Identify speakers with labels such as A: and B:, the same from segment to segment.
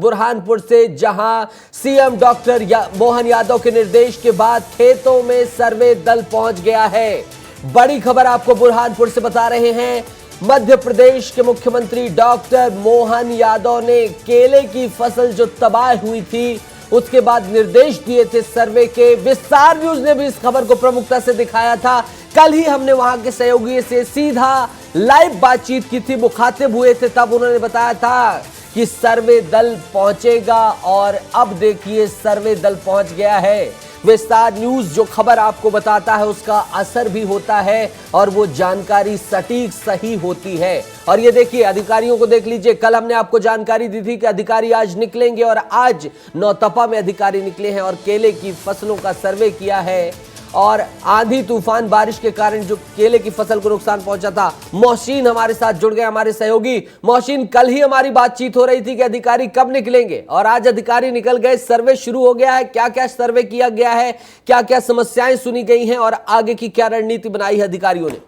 A: बुरहानपुर से, जहां CM doctor Mohan Yadav के निर्देश के बाद खेतों में सर्वे दल पहुंच गया है। बड़ी खबर आपको बुरहानपुर से बता रहे हैं। मध्य प्रदेश के मुख्यमंत्री डॉक्टर मोहन यादव ने केले की फसल जो तबाह हुई थी उसके बाद निर्देश दिए थे सर्वे के। विस्तार न्यूज ने भी इस खबर को प्रमुखता से दिखाया था। कल ही हमने वहां के सहयोगी से सीधा लाइव बातचीत की थी, मुखातिब हुए थे, तब उन्होंने बताया था कि सर्वे दल पहुंचेगा और अब देखिए सर्वे दल पहुंच गया है। विस्तार न्यूज जो खबर आपको बताता है उसका असर भी होता है और वो जानकारी सटीक सही होती है। और ये देखिए अधिकारियों को देख लीजिए, कल हमने आपको जानकारी दी थी कि अधिकारी आज निकलेंगे और आज नौतपा में अधिकारी निकले हैं और केले की फसलों का सर्वे किया है। और आंधी तूफान बारिश के कारण जो केले की फसल को नुकसान पहुंचा था। मोहसिन हमारे साथ जुड़ गए, हमारे सहयोगी। मोहसिन, कल ही हमारी बातचीत हो रही थी कि अधिकारी कब निकलेंगे और आज अधिकारी निकल गए, सर्वे शुरू हो गया है। क्या क्या सर्वे किया गया है, क्या क्या समस्याएं सुनी गई हैं और आगे की क्या रणनीति बनाई है अधिकारियों ने?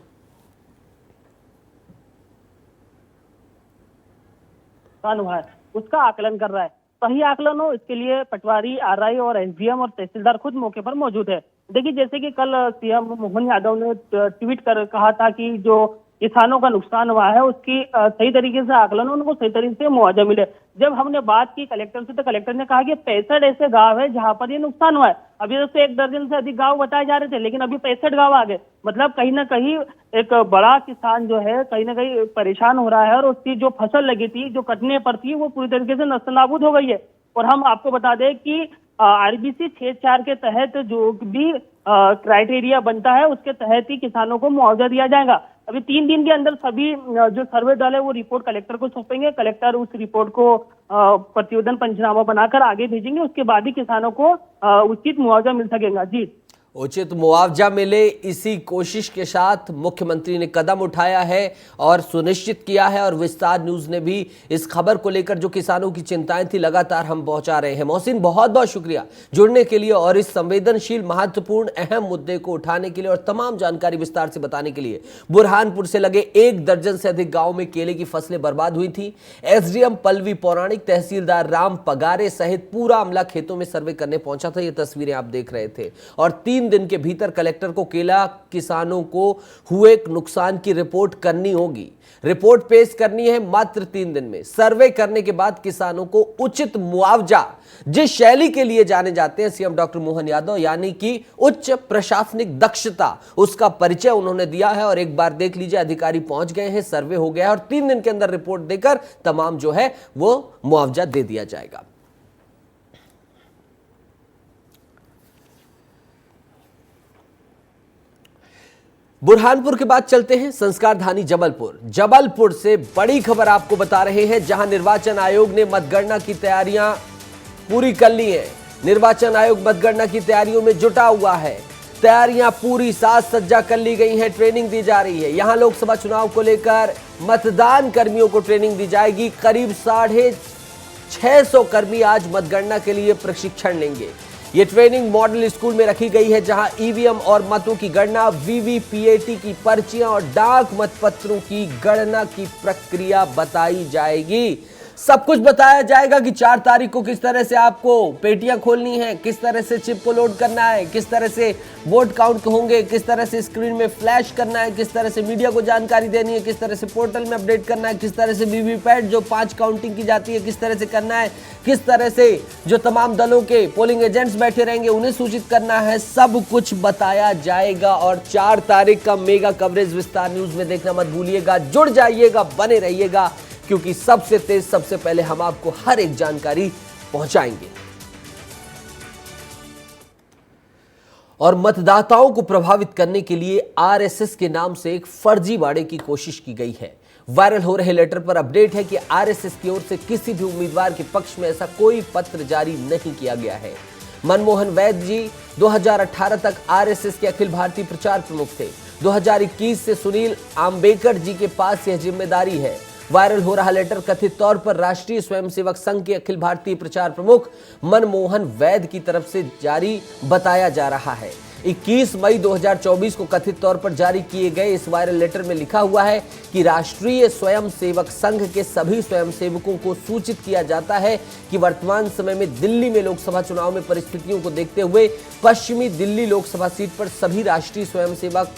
B: उसका आकलन कर रहा है। सही आकलन हो इसके लिए पटवारी, आरआई और एसडीएम और तहसीलदार खुद मौके पर मौजूद है। देखिए, जैसे कि कल सीएम मोहन यादव ने ट्वीट कर कहा था कि जो किसानों का नुकसान हुआ है उसकी सही तरीके से आकलन, उनको सही तरीके से मुआवजा मिले। जब हमने बात की कलेक्टर से तो कलेक्टर ने कहा कि 65 ऐसे गांव है जहां पर ये नुकसान हुआ है। अभी तो 1 दर्जन से अधिक गांव बताए जा रहे थे, लेकिन अभी 65 गांव आ गए। मतलब कहीं ना कहीं एक बड़ा किसान जो है कहीं ना कहीं परेशान हो रहा है और उसकी जो फसल लगी थी, जो कटने पर थी, वो पूरी तरीके से नस्तनाबूद हो गई है। और हम आपको बता दें कि आरबीसी 6-4 के तहत जो भी क्राइटेरिया बनता है उसके तहत ही किसानों को मुआवजा दिया जाएगा। अभी 3 दिन के अंदर सभी जो सर्वे दल है वो रिपोर्ट कलेक्टर को सौंपेंगे। कलेक्टर उस रिपोर्ट को प्रतिवेदन पंचनामा बनाकर आगे भेजेंगे। उसके बाद ही किसानों को उचित मुआवजा मिल सकेगा। जी,
A: उचित मुआवजा मिले, इसी कोशिश के साथ मुख्यमंत्री ने कदम उठाया है और सुनिश्चित किया है। और विस्तार न्यूज ने भी इस खबर को लेकर जो किसानों की चिंताएं थी लगातार हम पहुंचा रहे हैं। मोहसिन, बहुत बहुत शुक्रिया जुड़ने के लिए और इस संवेदनशील, महत्वपूर्ण, अहम मुद्दे को उठाने के लिए और तमाम जानकारी विस्तार से बताने के लिए। बुरहानपुर से लगे 1 दर्जन से अधिक गाँव में केले की फसलें बर्बाद हुई थी। एसडीएम पल्लवी पौराणिक, तहसीलदार राम पगारे सहित पूरा अमला खेतों में सर्वे करने पहुंचा था। ये तस्वीरें आप देख रहे थे। और 3 दिन के भीतर कलेक्टर को केला किसानों को हुए नुकसान की रिपोर्ट करनी होगी। रिपोर्ट पेश करनी है मात्र 3 दिन में। सर्वे करने के बाद किसानों को उचित मुआवजा, जिस शैली के लिए जाने जाते हैं सीएम डॉक्टर मोहन यादव, यानी कि उच्च प्रशासनिक दक्षता, उसका परिचय उन्होंने दिया है। और एक बार देख लीजिए, अधिकारी पहुंच गए हैं, सर्वे हो गया है और 3 दिन के अंदर रिपोर्ट देकर तमाम जो है वो मुआवजा दे दिया जाएगा। बुरहानपुर के बाद चलते हैं संस्कारधानी जबलपुर। जबलपुर से बड़ी खबर आपको बता रहे हैं, जहां निर्वाचन आयोग ने मतगणना की तैयारियां पूरी कर ली हैं। निर्वाचन आयोग मतगणना की तैयारियों में जुटा हुआ है। तैयारियां पूरी, साज सज्जा कर ली गई हैं, ट्रेनिंग दी जा रही है। यहां लोकसभा चुनाव को लेकर मतदान कर्मियों को ट्रेनिंग दी जाएगी। करीब 650 कर्मी आज मतगणना के लिए प्रशिक्षण लेंगे। ये ट्रेनिंग मॉडल स्कूल में रखी गई है, जहां ईवीएम और मतों की गणना, वीवीपीएटी की पर्चियां और डाक मतपत्रों की गणना की प्रक्रिया बताई जाएगी। सब कुछ बताया जाएगा कि 4 तारीख को किस तरह से आपको पेटियां खोलनी है, किस तरह से चिप को लोड करना है, किस तरह से वोट काउंट होंगे, किस तरह से स्क्रीन में फ्लैश करना है, किस तरह से मीडिया को जानकारी देनी है, किस तरह से पोर्टल में अपडेट करना है, किस तरह से वीवीपैट जो 5 काउंटिंग की जाती है किस तरह से करना है, किस तरह से जो तमाम दलों के पोलिंग एजेंट्स बैठे रहेंगे उन्हें सूचित करना है। सब कुछ बताया जाएगा और 4 तारीख का मेगा कवरेज विस्तार न्यूज में देखना मत भूलिएगा। जुड़ जाइएगा, बने रहिएगा, क्योंकि सबसे तेज, सबसे पहले हम आपको हर एक जानकारी पहुंचाएंगे। और मतदाताओं को प्रभावित करने के लिए आरएसएस के नाम से एक फर्जीवाड़े की कोशिश की गई है। वायरल हो रहे लेटर पर अपडेट है कि आरएसएस की ओर से किसी भी उम्मीदवार के पक्ष में ऐसा कोई पत्र जारी नहीं किया गया है। मनमोहन वैद्य जी 2018 तक आरएसएस के अखिल भारतीय प्रचार प्रमुख थे। 2021 से सुनील आम्बेकर जी के पास यह जिम्मेदारी है। वायरल हो रहा लेटर कथित तौर पर राष्ट्रीय स्वयंसेवक संघ के अखिल भारतीय प्रचार प्रमुख मनमोहन वैद्य की तरफ से जारी बताया जा रहा है। 21 मई 2024 को कथित तौर पर जारी किए गए इस वायरल लेटर में लिखा हुआ है कि राष्ट्रीय स्वयंसेवक संघ के सभी स्वयंसेवकों को सूचित किया जाता है कि वर्तमान समय में दिल्ली में लोकसभा चुनाव में परिस्थितियों को देखते हुए पश्चिमी दिल्ली लोकसभा सीट पर सभी राष्ट्रीय स्वयंसेवक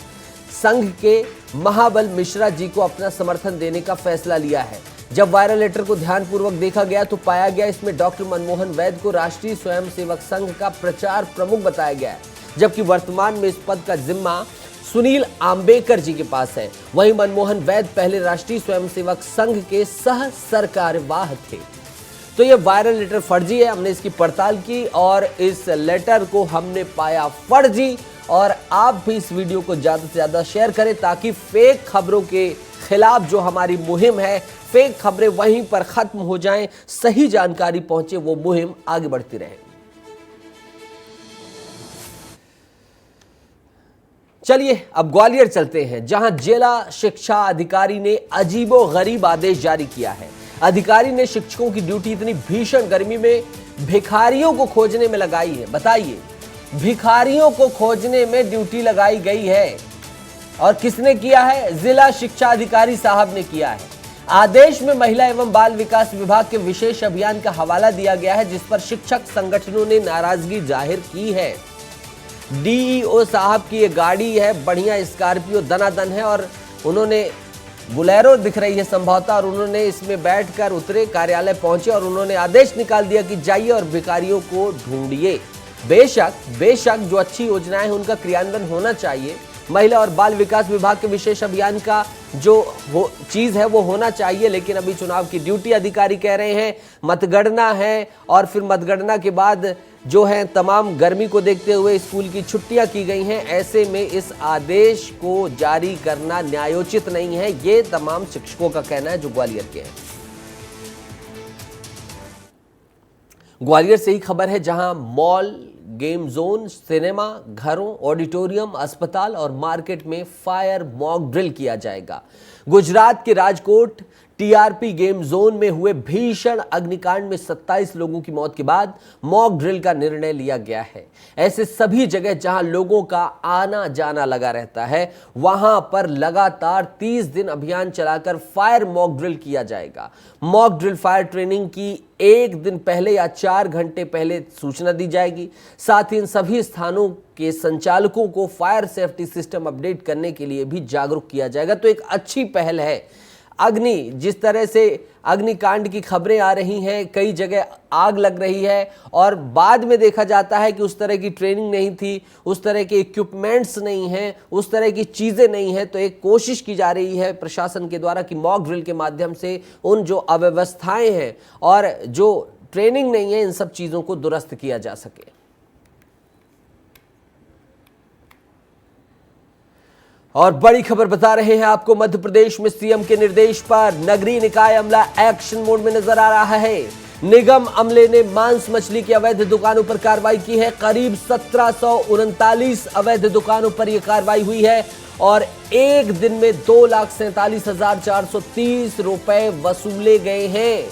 A: संघ के महाबल मिश्रा जी को अपना समर्थन देने का फैसला लिया है। जब वायरल लेटर को ध्यानपूर्वक देखा गया तो पाया गया इसमें डॉक्टर मनमोहन वैद को राष्ट्रीय स्वयंसेवक संघ का प्रचार प्रमुख बताया गया है, जबकि वर्तमान में इस पद का जिम्मा सुनील आम्बेकर जी के पास है। वहीं मनमोहन वैद पहले राष्ट्रीय स्वयंसेवक संघ के सह सरकार्यवाह थे। तो ये वायरल लेटर फर्जी है। हमने इसकी पड़ताल की और इस लेटर को हमने पाया फर्जी। और आप भी इस वीडियो को ज़्यादा से ज़्यादा शेयर करें ताकि फेक खबरों के खिलाफ जो हमारी मुहिम है, फेक खबरें वहीं पर खत्म हो जाएं, सही जानकारी पहुंचे, वो मुहिम आगे बढ़ती रहे। चलिए अब ग्वालियर चलते हैं, जहां जिला शिक्षा अधिकारी ने अजीबोगरीब आदेश जारी किया है। अधिकारी ने शिक्षकों की ड्यूटी इतनी भीषण गर्मी में भिखारियों को खोजने में लगाई है। बताइए, भिखारियों को खोजने में ड्यूटी लगाई गई है और किसने किया है? जिला शिक्षा अधिकारी साहब ने किया है। आदेश में महिला एवं बाल विकास विभाग के विशेष अभियान का हवाला दिया गया है, जिस पर शिक्षक संगठनों ने नाराजगी जाहिर की है। डीईओ साहब की ये गाड़ी है, बढ़िया स्कॉर्पियो दनादन है और उन्होंने बुलेरो दिख रही है संभवतः, और उन्होंने इसमें बैठकर उतरे, कार्यालय पहुंचे और उन्होंने आदेश निकाल दिया कि जाइए और भिखारियों को ढूंढिए। बेशक जो अच्छी योजनाएं हैं उनका क्रियान्वयन होना चाहिए। महिला और बाल विकास विभाग के विशेष अभियान का जो चीज है वो होना चाहिए, लेकिन अभी चुनाव की ड्यूटी अधिकारी कह रहे हैं, मतगणना है और फिर मतगणना के बाद जो है तमाम गर्मी को देखते हुए स्कूल की छुट्टियां की गई हैं। ऐसे में इस आदेश को जारी करना न्यायोचित नहीं है, ये तमाम शिक्षकों का कहना है जो ग्वालियर के हैं। ग्वालियर से ही खबर है, जहां मॉल, गेम जोन, सिनेमा घरों, ऑडिटोरियम, अस्पताल और मार्केट में फायर मॉक ड्रिल किया जाएगा। गुजरात के राजकोट टीआरपी गेम जोन में हुए भीषण अग्निकांड में 27 लोगों की मौत के बाद मॉक ड्रिल का निर्णय लिया गया है। ऐसे सभी जगह जहां लोगों का आना जाना लगा रहता है, वहां पर लगातार 30 दिन अभियान चलाकर फायर मॉक ड्रिल किया जाएगा। मॉक ड्रिल फायर ट्रेनिंग की 1 दिन पहले या 4 घंटे पहले सूचना दी जाएगी। साथ ही इन सभी स्थानों के संचालकों को फायर सेफ्टी सिस्टम अपडेट करने के लिए भी जागरूक किया जाएगा। तो एक अच्छी पहल है। जिस तरह से अग्निकांड की खबरें आ रही हैं, कई जगह आग लग रही है और बाद में देखा जाता है कि उस तरह की ट्रेनिंग नहीं थी, उस तरह के इक्विपमेंट्स नहीं हैं, उस तरह की चीज़ें नहीं हैं। तो एक कोशिश की जा रही है प्रशासन के द्वारा कि मॉक ड्रिल के माध्यम से उन जो अव्यवस्थाएं हैं और जो ट्रेनिंग नहीं है, इन सब चीज़ों को दुरुस्त किया जा सके। और बड़ी खबर बता रहे हैं आपको, मध्य प्रदेश में सीएम के निर्देश पर नगरीय निकाय अमला एक्शन मोड में नजर आ रहा है। निगम अमले ने मांस मछली की अवैध दुकानों पर कार्रवाई की है। करीब 1739 अवैध दुकानों पर यह कार्रवाई हुई है और एक दिन में 2,47,430 रुपए वसूले गए हैं।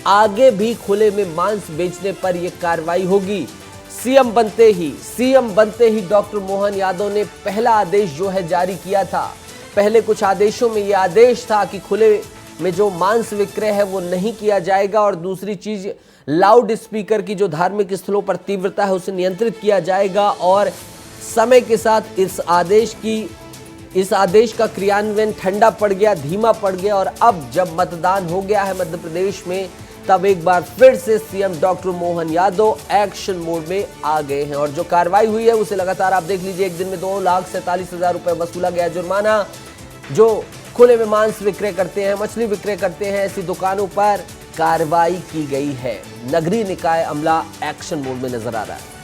A: आगे भी खुले में मांस बेचने पर यह कार्रवाई होगी। सीएम बनते ही डॉक्टर मोहन यादव ने पहला आदेश जो है जारी किया था। पहले कुछ आदेशों में यह आदेश था कि खुले में जो मांस विक्रय है वो नहीं किया जाएगा और दूसरी चीज लाउड स्पीकर की जो धार्मिक स्थलों पर तीव्रता है उसे नियंत्रित किया जाएगा। और समय के साथ इस आदेश का क्रियान्वयन ठंडा पड़ गया, धीमा पड़ गया और अब जब मतदान हो गया है मध्य प्रदेश में, तब एक बार फिर से CM doctor Mohan Yadav action mode में आ गए हैं। और जो कार्रवाई हुई है उसे लगातार आप देख लीजिए, एक दिन में 2,47,000 रुपए वसूला गया जुर्माना। जो खुले में मांस विक्रय करते हैं, मछली विक्रय करते हैं, ऐसी दुकानों पर कार्रवाई की गई है। नगरीय निकाय अमला एक्शन मोड में नजर आ रहा है।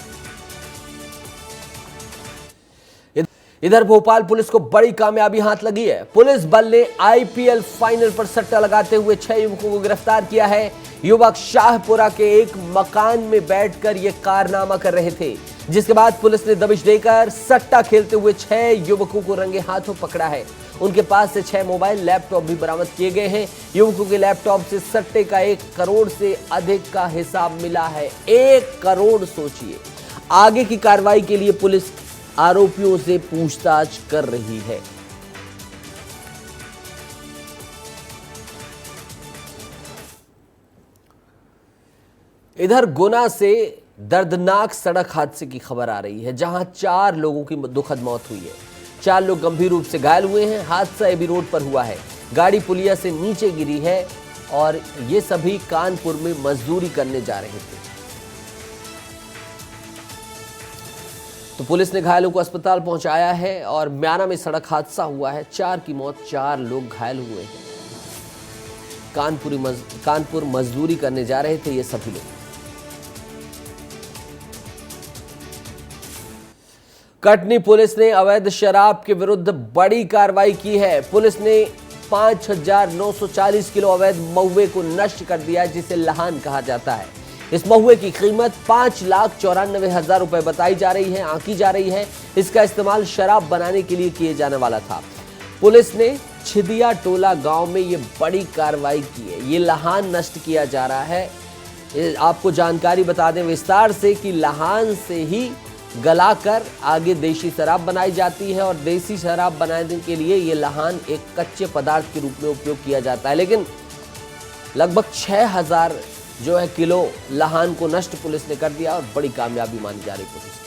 A: इधर भोपाल पुलिस को बड़ी कामयाबी हाथ लगी है। पुलिस बल ने आईपीएल फाइनल पर सट्टा लगाते हुए 6 युवकों को गिरफ्तार किया है। युवक शाहपुरा के एक मकान में बैठकर यह कारनामा कर रहे थे, जिसके बाद पुलिस ने दबिश देकर सट्टा खेलते हुए 6 युवकों को रंगे हाथों पकड़ा है। उनके पास से 6 मोबाइल, लैपटॉप भी बरामद किए गए हैं। युवकों के लैपटॉप से सट्टे का 1 करोड़ से अधिक का हिसाब मिला है। 1 करोड़, सोचिए। आगे की कार्रवाई के लिए पुलिस आरोपियों से पूछताछ कर रही है। इधर गुना से दर्दनाक सड़क हादसे की खबर आ रही है, जहां 4 लोगों की दुखद मौत हुई है। 4 लोग गंभीर रूप से घायल हुए हैं। हादसा एबी रोड पर हुआ है। गाड़ी पुलिया से नीचे गिरी है और ये सभी कानपुर में मजदूरी करने जा रहे थे। तो पुलिस ने घायलों को अस्पताल पहुंचाया है और म्याना में सड़क हादसा हुआ है। 4 की मौत, 4 लोग घायल हुए हैं। कानपुर मजदूरी करने जा रहे थे ये सभी लोग। कटनी पुलिस ने अवैध शराब के विरुद्ध बड़ी कार्रवाई की है। पुलिस ने 5,940 किलो अवैध महुए को नष्ट कर दिया, जिसे लहान कहा जाता है। इस महुए की कीमत 5,94,000 रुपए बताई जा रही है, आंकी जा रही है। इसका इस्तेमाल शराब बनाने के लिए किए जाने वाला था। पुलिस ने छिदिया टोला गांव में ये बड़ी कार्रवाई की है। ये लहान नष्ट किया जा रहा है। आपको जानकारी बता दें विस्तार से कि लहान से ही गलाकर आगे देशी शराब बनाई जाती है और देसी शराब बनाने के लिए ये लहान एक कच्चे पदार्थ के रूप में उपयोग किया जाता है। लेकिन लगभग 6,000 जो है किलो लहान को नष्ट पुलिस ने कर दिया और बड़ी कामयाबी मानी जा रही पुलिस की।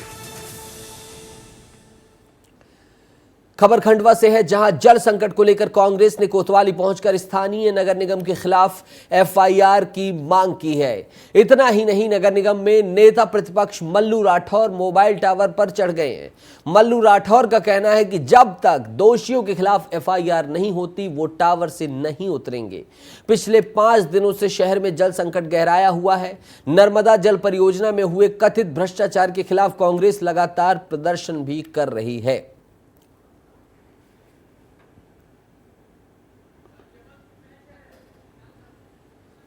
A: खबर खंडवा से है, जहां जल संकट को लेकर कांग्रेस ने कोतवाली पहुंचकर स्थानीय नगर निगम के खिलाफ एफआईआर की मांग की है। इतना ही नहीं, नगर निगम में नेता प्रतिपक्ष मल्लू राठौर मोबाइल टावर पर चढ़ गए हैं। मल्लू राठौर का कहना है कि जब तक दोषियों के खिलाफ एफआईआर नहीं होती वो टावर से नहीं उतरेंगे। पिछले 5 दिनों से शहर में जल संकट गहराया हुआ है। नर्मदा जल परियोजना में हुए कथित भ्रष्टाचार के खिलाफ कांग्रेस लगातार प्रदर्शन भी कर रही है।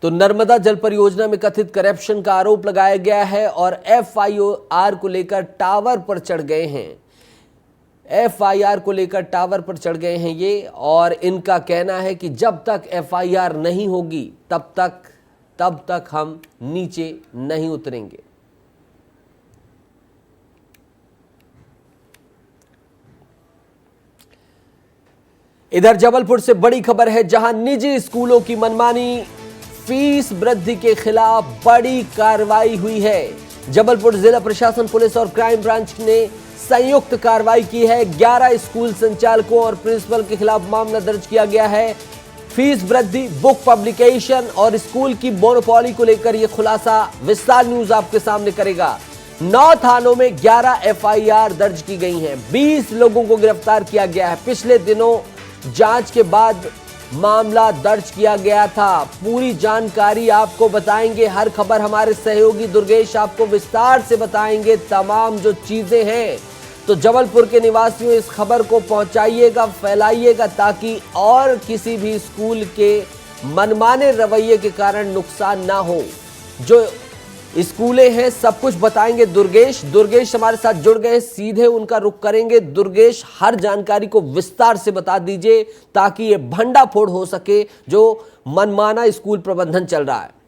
A: तो नर्मदा जल परियोजना में कथित करप्शन का आरोप लगाया गया है और एफआईआर को लेकर टावर पर चढ़ गए हैं। एफआईआर को लेकर टावर पर चढ़ गए हैं ये, और इनका कहना है कि जब तक एफआईआर नहीं होगी तब तक हम नीचे नहीं उतरेंगे। इधर जबलपुर से बड़ी खबर है, जहां निजी स्कूलों की मनमानी फीस वृद्धि के खिलाफ बड़ी कार्रवाई हुई है। जबलपुर जिला प्रशासन, पुलिस और क्राइम ब्रांच ने संयुक्त कार्रवाई की है। 11 स्कूल संचालकों और प्रिंसिपल के खिलाफ मामला दर्ज किया गया है। फीस वृद्धि, बुक पब्लिकेशन और स्कूल की मोनोपोली को लेकर यह खुलासा विस्तार न्यूज आपके सामने करेगा। 9 थानों में 11 एफआईआर दर्ज की गई हैं। 20 लोगों को गिरफ्तार किया गया है। पिछले दिनों जांच के बाद मामला दर्ज किया गया था। पूरी जानकारी आपको बताएंगे। हर खबर हमारे सहयोगी दुर्गेश आपको विस्तार से बताएंगे। तमाम जो चीजें हैं, तो जबलपुर के निवासियों इस खबर को पहुंचाइएगा, फैलाइएगा, ताकि और किसी भी स्कूल के मनमाने रवैये के कारण नुकसान ना हो। जो स्कूलें हैं सब कुछ बताएंगे दुर्गेश हमारे साथ जुड़ गए, सीधे उनका रुख करेंगे। दुर्गेश, हर जानकारी को विस्तार से बता दीजिए ताकि ये भंडाफोड़ हो सके जो मनमाना स्कूल प्रबंधन चल रहा है।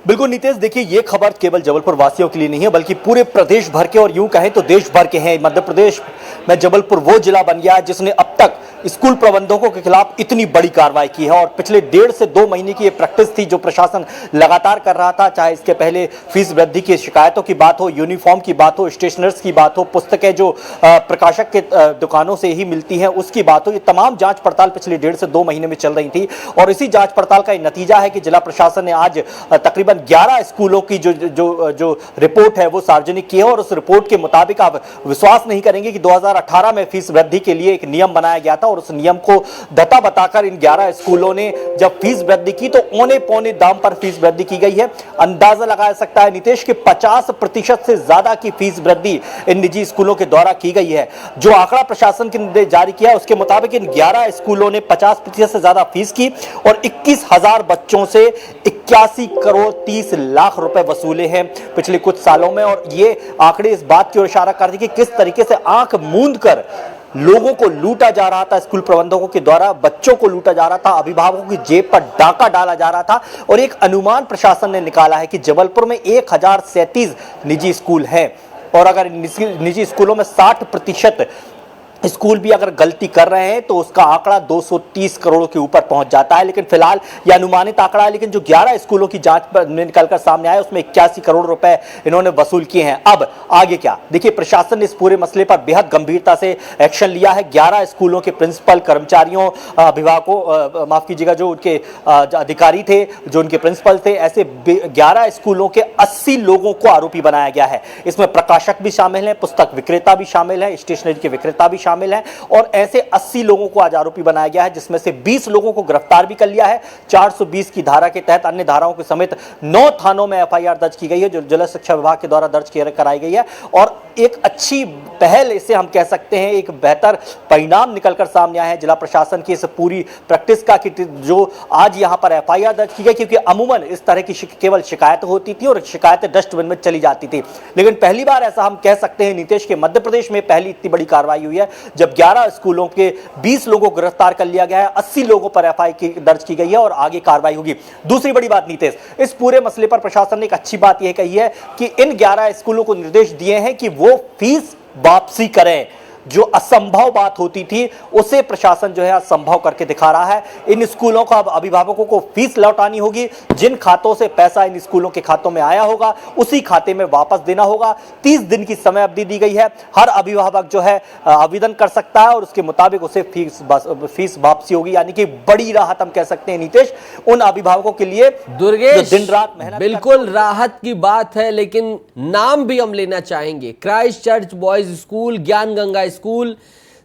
C: बिल्कुल नितेश, देखिए ये खबर केवल जबलपुर वासियों के लिए नहीं है बल्कि पूरे प्रदेश भर के और यूं कहें तो देश भर के हैं। मध्य प्रदेश में जबलपुर वो जिला बन गया है जिसने अब तक स्कूल प्रबंधकों के खिलाफ इतनी बड़ी कार्रवाई की है। और पिछले 1.5 से 2 महीने की ये प्रैक्टिस थी जो प्रशासन लगातार कर रहा था। चाहे इसके पहले फीस वृद्धि की शिकायतों की बात हो, यूनिफॉर्म की बात हो, स्टेशनर्स की बात हो, पुस्तकें जो प्रकाशक के दुकानों से ही मिलती हैं उसकी बात हो, ये तमाम जांच पड़ताल पिछले 1.5 से 2 महीने में चल रही थी। और इसी जांच पड़ताल का नतीजा है कि जिला प्रशासन ने आज तकरीबन 11 स्कूलों की जो रिपोर्ट है वो सार्वजनिक की है। और उस रिपोर्ट के मुताबिक आप विश्वास नहीं करेंगे कि 2018 में फीस वृद्धि के लिए एक नियम बनाया गया था और उस नियम को धता बताकर इन 11 स्कूलों ने जब फीस वृद्धि की तो औने पौने दाम पर फीस वृद्धि की गई है। अंदाजा लगाया सकता है नितेश कि 50% से ज्यादा की फीस वृद्धि इन निजी स्कूलों के द्वारा की गई है। जो आंकड़ा प्रशासन ने जारी किया उसके मुताबिक इन 11 स्कूलों ने 50% से ज्यादा फीस की और 21,000 बच्चों से 81 करोड़ 30 लाख रुपए वसूले हैं पिछले कुछ सालों में। और ये आंकड़े इस बात की ओर इशारा करते हैं कि किस तरीके से आंख मूंद कर लोगों को लूटा जा रहा था, स्कूल प्रबंधकों के द्वारा बच्चों को लूटा जा रहा था, अभिभावकों की जेब पर डाका डाला जा रहा था। और एक अनुमान प्रशासन ने निकाला है कि जबलपुर में 1037 निजी स्कूल हैं और अगर निजी स्कूलों में 60% स्कूल भी अगर गलती कर रहे हैं तो उसका आंकड़ा 230 करोड़ के ऊपर पहुंच जाता है। लेकिन फिलहाल यह अनुमानित आंकड़ा है, लेकिन जो 11 स्कूलों की जांच पर निकलकर सामने आया उसमें 81 करोड़ रुपए इन्होंने वसूल किए हैं। अब आगे क्या, देखिए प्रशासन ने इस पूरे मसले पर बेहद गंभीरता से एक्शन लिया है। 11 स्कूलों के प्रिंसिपल, कर्मचारियों, अभिभावकों, माफ कीजिएगा, जो उनके अधिकारी थे, जो उनके प्रिंसिपल थे, ऐसे 11 स्कूलों के 80 लोगों को आरोपी बनाया गया है। इसमें प्रकाशक भी शामिल है, पुस्तक विक्रेता भी शामिल है, स्टेशनरी के विक्रेता भी शामिल है और ऐसे 80 लोगों को आज आरोपी बनाया गया है, जिसमें से 20 लोगों को गिरफ्तार भी कर लिया है। 420 की धारा के तहत अन्य धाराओं के समेत 9 थानों में एफआईआर दर्ज की गई है, जो जिला शिक्षा विभाग के द्वारा दर्ज कराई गई है। और एक अच्छी पहल, इसे हम कह सकते हैं, एक बेहतर परिणाम निकलकर सामने आया है जिला प्रशासन की इस पूरी प्रैक्टिस का, कि जो आज यहां पर एफआईआर दर्ज की गई, क्योंकि अमूमन इस तरह की केवल शिकायत होती थी और शिकायतें डस्टबिन में चली जाती थी। लेकिन पहली बार ऐसा हम कह सकते हैं नीतीश के मध्य प्रदेश में पहली इतनी बड़ी कार्रवाई हुई है, जब 11 स्कूलों के 20 लोगों को गिरफ्तार कर लिया गया है, 80 लोगों पर एफआईआर दर्ज की गई है और आगे कार्रवाई होगी। दूसरी बड़ी बात नीतीश, इस पूरे मसले पर प्रशासन ने एक अच्छी बात यह कही है कि इन 11 स्कूलों को निर्देश दिए हैं कि वो फीस वापसी करें। जो असंभव बात होती थी उसे प्रशासन जो है संभव करके दिखा रहा है। इन स्कूलों को अब अभिभावकों को फीस लौटानी होगी, जिन खातों से पैसा इन स्कूलों के खातों में आया होगा उसी खाते में वापस देना होगा। 30 दिन की समय अवधि दी गई है, हर अभिभावक जो है आवेदन कर सकता है और उसके मुताबिक उसे फीस वापसी होगी। यानी कि बड़ी राहत हम कह सकते हैं नीतीश उन अभिभावकों के लिए
A: दुर्गेश,
C: जो दिन रात मेहनत
A: बिल्कुल राहत की बात है, लेकिन नाम भी हम लेना चाहेंगे। Christ church boys school, Gyan Ganga school,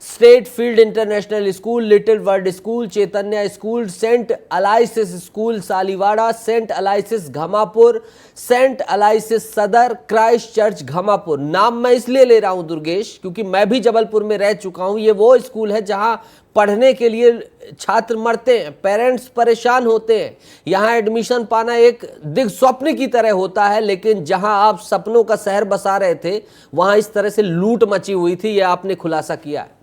A: state field international school, little world school, Chaitanya school, Saint Aloysius school Saliwada, Saint Aloysius Ghamapur, Saint Aloysius Sadar, Christ church Ghamapur. नाम मैं इसलिए ले रहा हूं दुर्गेश, क्योंकि मैं भी जबलपुर में रह चुका हूं। ये वो स्कूल है जहां पढ़ने के लिए छात्र मरते हैं, पेरेंट्स परेशान होते हैं। यहां एडमिशन पाना एक दिग्स्वप्न की तरह होता है, लेकिन जहां आप सपनों का शहर बसा रहे थे वहां इस तरह से लूट मची हुई थी, यह आपने खुलासा किया है।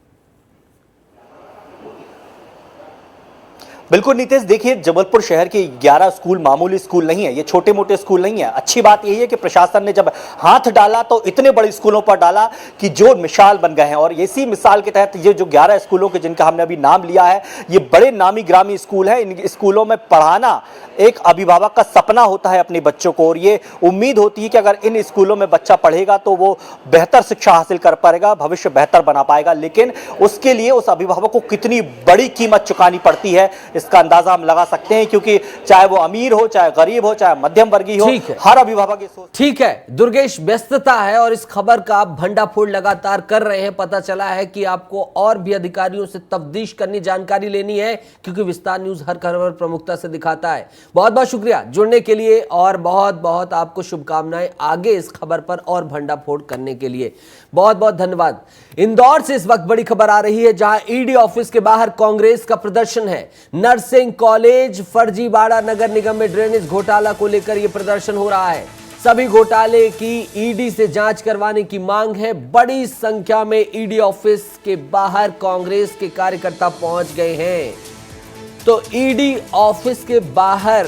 C: बिल्कुल नीतीश, देखिए जबलपुर शहर के 11 स्कूल मामूली स्कूल नहीं है, ये छोटे मोटे स्कूल नहीं है। अच्छी बात यही है कि प्रशासन ने जब हाथ डाला तो इतने बड़े स्कूलों पर डाला कि जो मिसाल बन गए हैं। और इसी मिसाल के तहत ये जो 11 स्कूलों के जिनका हमने अभी नाम लिया है, ये बड़े नामी ग्रामी स्कूल है। इन स्कूलों में पढ़ाना एक अभिभावक का सपना होता है अपने बच्चों को, और ये उम्मीद होती है कि अगर इन स्कूलों में बच्चा पढ़ेगा तो वो बेहतर शिक्षा हासिल कर पाएगा, भविष्य बेहतर बना पाएगा। लेकिन उसके लिए उस अभिभावक को कितनी बड़ी कीमत चुकानी पड़ती है इसका अंदाजा हम लगा सकते हैं, क्योंकि चाहे वो अमीर हो, चाहे गरीब हो, चाहे मध्यम वर्गीय हो, हर अभिभावक ये सोच।
A: ठीक है दुर्गेश, व्यस्तता है और इस खबर का आप भंडाफोड़ लगातार कर रहे हैं। पता चला है कि आपको और भी अधिकारियों से तफ्तीश करनी, जानकारी लेनी है, क्योंकि विस्तार न्यूज हर खबर प्रमुखता से दिखाता है। बहुत बहुत शुक्रिया जुड़ने के लिए और बहुत बहुत आपको शुभकामनाएं आगे इस खबर पर और भंडाफोड़ करने के लिए। बहुत बहुत धन्यवाद। इंदौर से इस वक्त बड़ी खबर आ रही है, जहां ईडी ऑफिस के बाहर कांग्रेस का प्रदर्शन है। नर्सिंग कॉलेज फर्जीवाड़ा नगर निगम में ड्रेनेज घोटाला को लेकर यह प्रदर्शन हो रहा है। सभी घोटाले की ईडी से जांच करवाने की मांग है। बड़ी संख्या में ईडी ऑफिस के बाहर कांग्रेस के कार्यकर्ता पहुंच गए हैं। तो ईडी ऑफिस के बाहर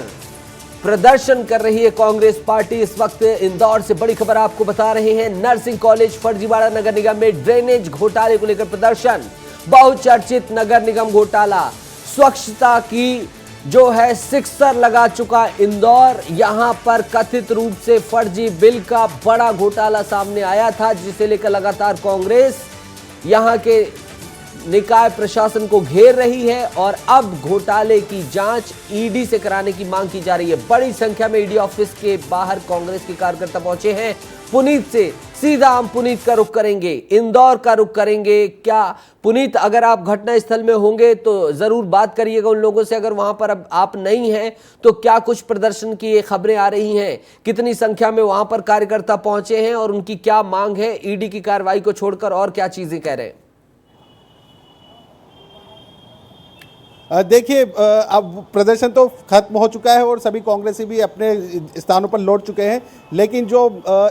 A: प्रदर्शन कर रही है कांग्रेस पार्टी। इस वक्त इंदौर से बड़ी खबर आपको बता रहे हैं। नर्सिंग कॉलेज फर्जीवाड़ा नगर निगम में ड्रेनेज घोटाले को लेकर प्रदर्शन। बहुचर्चित नगर निगम घोटाला, स्वच्छता की जो है सिक्सर लगा चुका इंदौर। यहां पर कथित रूप से फर्जी बिल का बड़ा घोटाला सामने आया था, जिसे लेकर लगातार कांग्रेस यहां के निकाय प्रशासन को घेर रही है और अब घोटाले की जांच ईडी से कराने की मांग की जा रही है। बड़ी संख्या में ईडी ऑफिस के बाहर कांग्रेस के कार्यकर्ता पहुंचे हैं। पुनीत से सीधा हम पुनीत का रुख करेंगे, इंदौर का रुख करेंगे। क्या पुनीत, अगर आप घटना स्थल में होंगे तो जरूर बात करिएगा उन लोगों से, अगर वहां पर अब आप नहीं हैं तो क्या कुछ प्रदर्शन की ये खबरें आ रही हैं, कितनी संख्या में वहां पर कार्यकर्ता पहुंचे हैं और उनकी क्या मांग है, ईडी की कार्रवाई को छोड़कर और क्या चीजें कह रहे हैं?
D: देखिए, अब प्रदर्शन तो खत्म हो चुका है और सभी कांग्रेसी भी अपने स्थानों पर लौट चुके हैं, लेकिन जो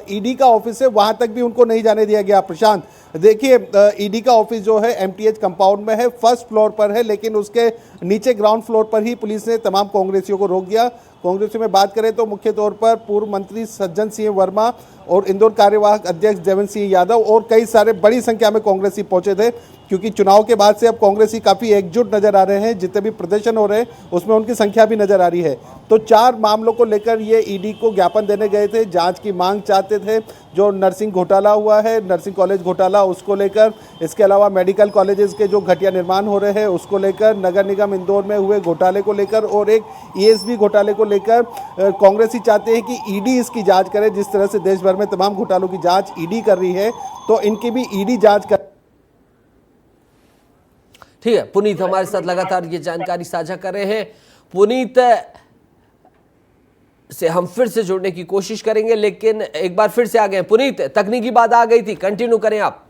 D: ईडी का ऑफिस है वहां तक भी उनको नहीं जाने दिया गया। प्रशांत, देखिए, ईडी का ऑफिस जो है एमटीएच कंपाउंड में है, फर्स्ट फ्लोर पर है, लेकिन उसके नीचे ग्राउंड फ्लोर पर ही पुलिस ने तमाम कांग्रेसियों को रोक दिया। कांग्रेसियों में बात करें तो मुख्य तौर पर पूर्व मंत्री सज्जन सिंह वर्मा और इंदौर कार्यवाहक अध्यक्ष देवेंद्र सिंह यादव और कई सारे बड़ी संख्या में कांग्रेसी पहुंचे थे, क्योंकि चुनाव के बाद से अब कांग्रेसी काफ़ी एकजुट नजर आ रहे हैं। जितने भी प्रदर्शन हो रहे हैं उसमें उनकी संख्या भी नजर आ रही है। तो 4 मामलों को लेकर ये ईडी को ज्ञापन देने गए थे, जांच की मांग चाहते थे। जो नर्सिंग घोटाला हुआ है, नर्सिंग कॉलेज घोटाला, उसको लेकर, इसके अलावा मेडिकल कॉलेजेस के जो घटिया निर्माण हो रहे हैं उसको लेकर, नगर निगम इंदौर में हुए घोटाले को लेकर और एक ईएसबी घोटाले को लेकर कांग्रेसी चाहते हैं कि ईडी इसकी जांच करे। जिस तरह से देश भर में तमाम घोटालों की जांच ईडी कर रही है, तो इनकी भी ईडी जांच कर।
A: ठीक है, पुनीत हमारे साथ लगातार ये जानकारी साझा कर रहे हैं। पुनीत से हम फिर से जुड़ने की कोशिश करेंगे, लेकिन एक बार फिर से आ गए पुनीत, तकनीकी बाधा आ गई थी, कंटिन्यू करें आप।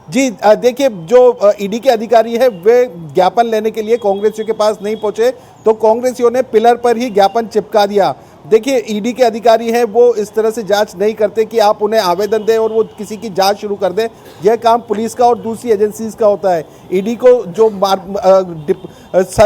D: जी, देखिए, जो ईडी के अधिकारी है वे ज्ञापन लेने के लिए कांग्रेसियों के पास नहीं पहुंचे, तो कांग्रेसियों ने पिलर पर ही ज्ञापन चिपका दिया। देखिए, ईडी के अधिकारी हैं वो इस तरह से जांच नहीं करते कि आप उन्हें आवेदन दें और वो किसी की जांच शुरू कर दें। यह काम पुलिस का और दूसरी एजेंसीज का होता है। ईडी को जो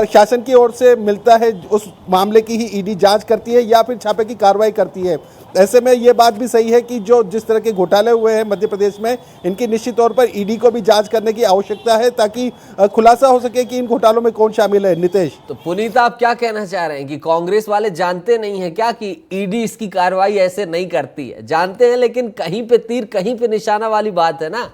D: शासन की ओर से मिलता है उस मामले की ही ईडी जांच करती है या फिर छापे की कार्रवाई करती है। ऐसे में ये बात भी सही है कि जो जिस तरह के घोटाले हुए हैं मध्य प्रदेश में, इनकी निश्चित तौर पर ईडी को भी जांच करने की आवश्यकता है, ताकि खुलासा हो सके कि इन घोटालों में कौन शामिल है। नितेश,
A: तो पुनीत, आप क्या कहना चाह रहे हैं कि कांग्रेस वाले जानते नहीं है क्या कि ईडी इसकी कार्रवाई ऐसे नहीं करती है? जानते हैं, लेकिन कहीं पे तीर कहीं पे निशाना वाली बात है ना।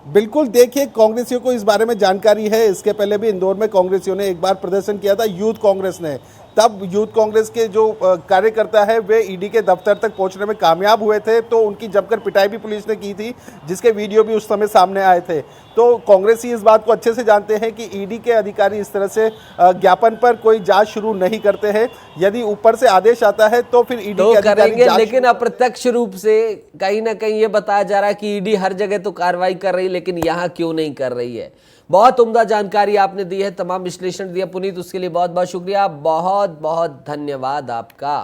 D: बिल्कुल, देखिए, कांग्रेसियों को इस बारे में जानकारी है। इसके पहले भी इंदौर में कांग्रेसियों ने एक बार प्रदर्शन किया था, यूथ कांग्रेस ने। तब यूथ कांग्रेस के जो कार्यकर्ता है वे ईडी के दफ्तर तक पहुंचने में कामयाब हुए थे, तो उनकी जमकर पिटाई भी पुलिस ने की थी, जिसके वीडियो भी उस समय सामने आए थे। तो कांग्रेसी इस बात को अच्छे से जानते हैं कि ईडी के अधिकारी इस तरह से ज्ञापन पर कोई जांच शुरू नहीं करते हैं। यदि ऊपर से आदेश आता है तो फिर ईडी के अधिकारी
A: करेंगे, लेकिन अप्रत्यक्ष रूप से कहीं ना कहीं ये बताया जा रहा है कि ईडी हर जगह तो कार्रवाई कर रही है, लेकिन यहाँ क्यों नहीं कर रही है। बहुत उम्दा जानकारी आपने दी है, तमाम विश्लेषण दिया पुनीत, उसके लिए बहुत बहुत शुक्रिया, बहुत बहुत धन्यवाद आपका।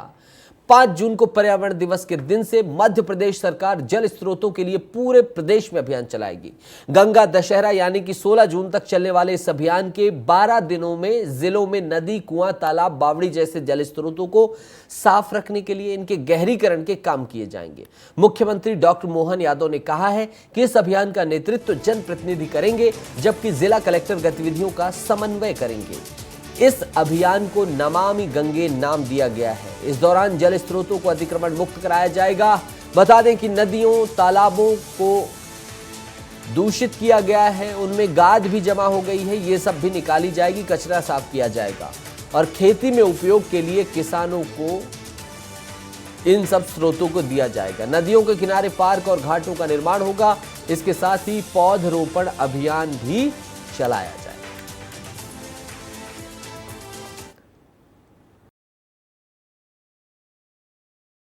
A: 5 जून को पर्यावरण दिवस के दिन से मध्य प्रदेश सरकार जल स्रोतों के लिए पूरे प्रदेश में अभियान चलाएगी। गंगा दशहरा यानी कि 16 जून तक चलने वाले इस अभियान के 12 दिनों में जिलों में नदी, कुआं, तालाब, बावड़ी जैसे जल स्रोतों को साफ रखने के लिए इनके गहरीकरण के काम किए जाएंगे। मुख्यमंत्री डॉक्टर मोहन यादव ने कहा है कि इस अभियान का नेतृत्व जनप्रतिनिधि करेंगे, जबकि जिला कलेक्टर गतिविधियों का समन्वय करेंगे। इस अभियान को नमामि गंगे नाम दिया गया है। इस दौरान जल स्रोतों को अतिक्रमण मुक्त कराया जाएगा। बता दें कि नदियों, तालाबों को दूषित किया गया है, उनमें गाद भी जमा हो गई है, ये सब भी निकाली जाएगी, कचरा साफ किया जाएगा और खेती में उपयोग के लिए किसानों को इन सब स्रोतों को दिया जाएगा। नदियों के किनारे पार्क और घाटों का निर्माण होगा। इसके साथ ही पौधरोपण अभियान भी चलाया जाएगा।